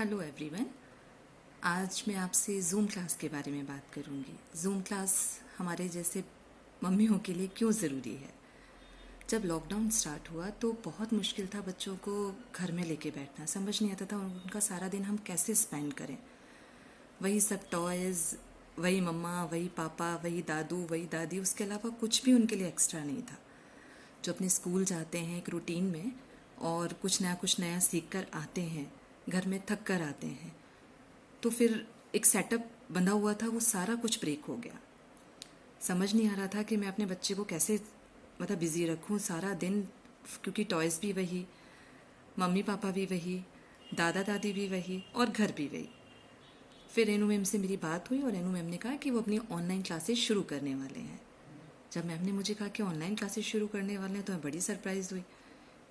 Hello everyone. आज मैं आपसे ज़ूम क्लास के बारे में बात करूंगी। ज़ूम क्लास हमारे जैसे मम्मियों के लिए क्यों ज़रूरी है। जब लॉकडाउन स्टार्ट हुआ तो बहुत मुश्किल था बच्चों को घर में लेके बैठना। समझ नहीं आता था उनका सारा दिन हम कैसे स्पेंड करें। वही सब टॉयज़, वही मम्मा, वही पापा, वही दादू, वही दादी, उसके अलावा कुछ भी उनके लिए एक्स्ट्रा नहीं था। जो अपने स्कूल जाते हैं एक रूटीन में और कुछ नया सीख कर आते हैं, घर में थक कर आते हैं, तो फिर एक सेटअप बंधा हुआ था, वो सारा कुछ ब्रेक हो गया। समझ नहीं आ रहा था कि मैं अपने बच्चे को कैसे बिज़ी रखूं सारा दिन, क्योंकि टॉयज़ भी वही, मम्मी पापा भी वही, दादा दादी भी वही और घर भी वही। फिर रेनू मैम से मेरी बात हुई और रेनू मैम ने कहा कि वो अपनी ऑनलाइन क्लासेस शुरू करने वाले हैं। जब मैम ने मुझे कहा कि ऑनलाइन क्लासेस शुरू करने वाले हैं तो मैं बड़ी सरप्राइज हुई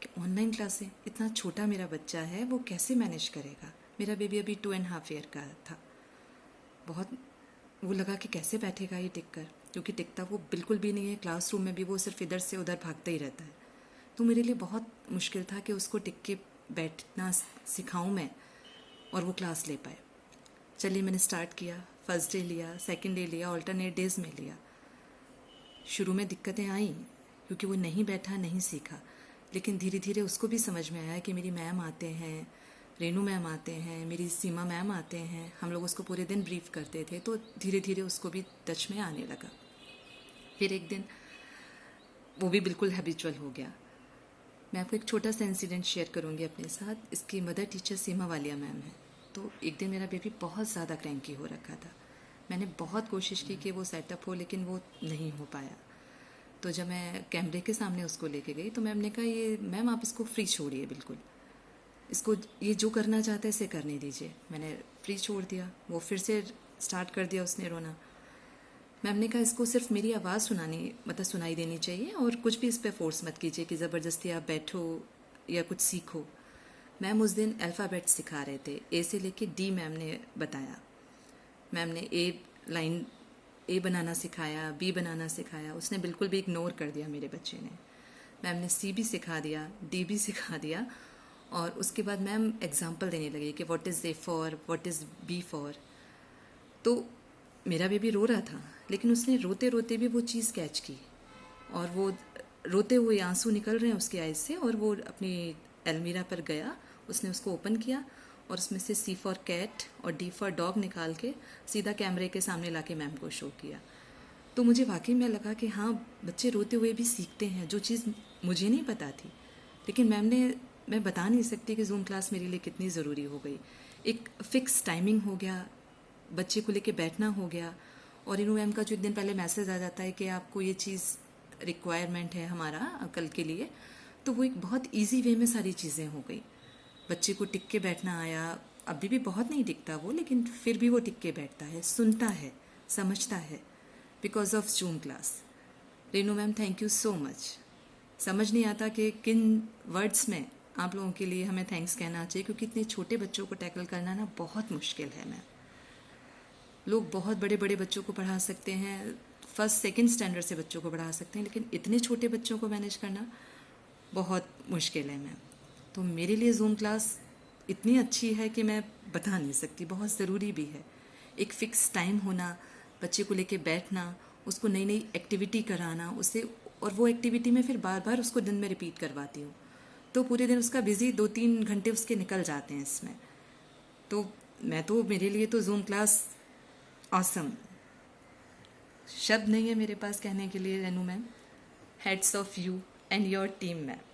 कि ऑनलाइन क्लासें, इतना छोटा मेरा बच्चा है, वो कैसे मैनेज करेगा। मेरा बेबी अभी 2.5 ईयर का था। बहुत वो लगा कि कैसे बैठेगा ये टिक कर, क्योंकि टिकता वो बिल्कुल भी नहीं है। क्लासरूम में भी वो सिर्फ इधर से उधर भागता ही रहता है। तो मेरे लिए बहुत मुश्किल था कि उसको टिक के बैठना सिखाऊं मैं और वो क्लास ले पाए। चलिए मैंने स्टार्ट किया। फर्स्ट डे लिया, सेकंड डे लिया, ऑल्टरनेट डेज में लिया। शुरू में दिक्कतें आई क्योंकि वो नहीं बैठा, नहीं सीखा, लेकिन धीरे धीरे उसको भी समझ में आया कि मेरी मैम आते हैं, रेनू मैम आते हैं, मेरी सीमा मैम आते हैं, हम लोग उसको पूरे दिन ब्रीफ करते थे। तो धीरे धीरे उसको भी टच में आने लगा। फिर एक दिन वो भी बिल्कुल हैबिचुअल हो गया। मैं आपको एक छोटा सा इंसिडेंट शेयर करूंगी अपने साथ। इसकी मदर टीचर सीमा वालिया मैम है। तो एक दिन मेरा बेबी बहुत ज़्यादा क्रैंकी हो रखा था। मैंने बहुत कोशिश की कि वो सेटअप हो, लेकिन वो नहीं हो पाया। तो जब मैं कैमरे के सामने उसको लेके गई तो मैम ने कहा, ये मैम आप इसको फ्री छोड़िए, बिल्कुल इसको ये जो करना चाहता है इसे करने दीजिए। मैंने फ्री छोड़ दिया। वो फिर से स्टार्ट कर दिया उसने रोना। मैम ने कहा इसको सिर्फ मेरी आवाज़ सुनाई देनी चाहिए और कुछ भी इस पर फोर्स मत कीजिए कि ज़बरदस्ती आप बैठो या कुछ सीखो। मैम उस दिन अल्फ़ाबेट सिखा रहे थे, ए से लेके डी मैम ने बताया। मैम ने ए बनाना सिखाया, बी बनाना सिखाया। उसने बिल्कुल भी इग्नोर कर दिया मेरे बच्चे ने। मैम ने सी भी सिखा दिया, डी भी सिखा दिया। और उसके बाद मैम एग्जाम्पल देने लगी कि what is A for, what is B for. तो मेरा बेबी रो रहा था, लेकिन उसने रोते रोते भी वो चीज़ कैच की और वो रोते हुए आंसू निकल रहे हैं उसके आइज से, और वो अपनी अलमीरा पर गया, उसने उसको ओपन किया और उसमें से सी फॉर कैट और डी फॉर डॉग निकाल के सीधा कैमरे के सामने लाके मैम को शो किया। तो मुझे वाकई में लगा कि हाँ, बच्चे रोते हुए भी सीखते हैं, जो चीज़ मुझे नहीं पता थी। लेकिन मैं बता नहीं सकती कि जूम क्लास मेरे लिए कितनी ज़रूरी हो गई। एक फ़िक्स टाइमिंग हो गया, बच्चे को लेके बैठना हो गया। और इनू मैम का जो एक दिन पहले मैसेज आ जाता है कि आपको ये चीज़ रिक्वायरमेंट है हमारा कल के लिए, तो वो एक बहुत इजी वे में सारी चीज़ें हो गई। बच्चे को टिक के बैठना आया। अभी भी बहुत नहीं टिकता वो, लेकिन फिर भी वो टिक के बैठता है, सुनता है, समझता है, because of zoom class. Renu ma'am, thank you so much. समझ नहीं आता कि किन वर्ड्स में आप लोगों के लिए हमें थैंक्स कहना चाहिए, क्योंकि इतने छोटे बच्चों को टैकल करना ना बहुत मुश्किल है। मैम, लोग बहुत बड़े बड़े बच्चों को पढ़ा सकते हैं, फर्स्ट सेकंड स्टैंडर्ड से बच्चों को पढ़ा सकते हैं, लेकिन इतने छोटे बच्चों को मैनेज करना बहुत मुश्किल है। मैम, तो मेरे लिए जूम क्लास इतनी अच्छी है कि मैं बता नहीं सकती, बहुत ज़रूरी भी है। एक फ़िक्स टाइम होना, बच्चे को लेके बैठना, उसको नई नई एक्टिविटी कराना उससे, और वो एक्टिविटी में फिर बार बार उसको दिन में रिपीट करवाती हूँ, तो पूरे दिन उसका बिज़ी 2-3 घंटे उसके निकल जाते हैं इसमें। तो मेरे लिए तो जूम क्लास ऑसम। शब्द नहीं है मेरे पास कहने के लिए Renu ma'am. Heads of you and your team ma'am.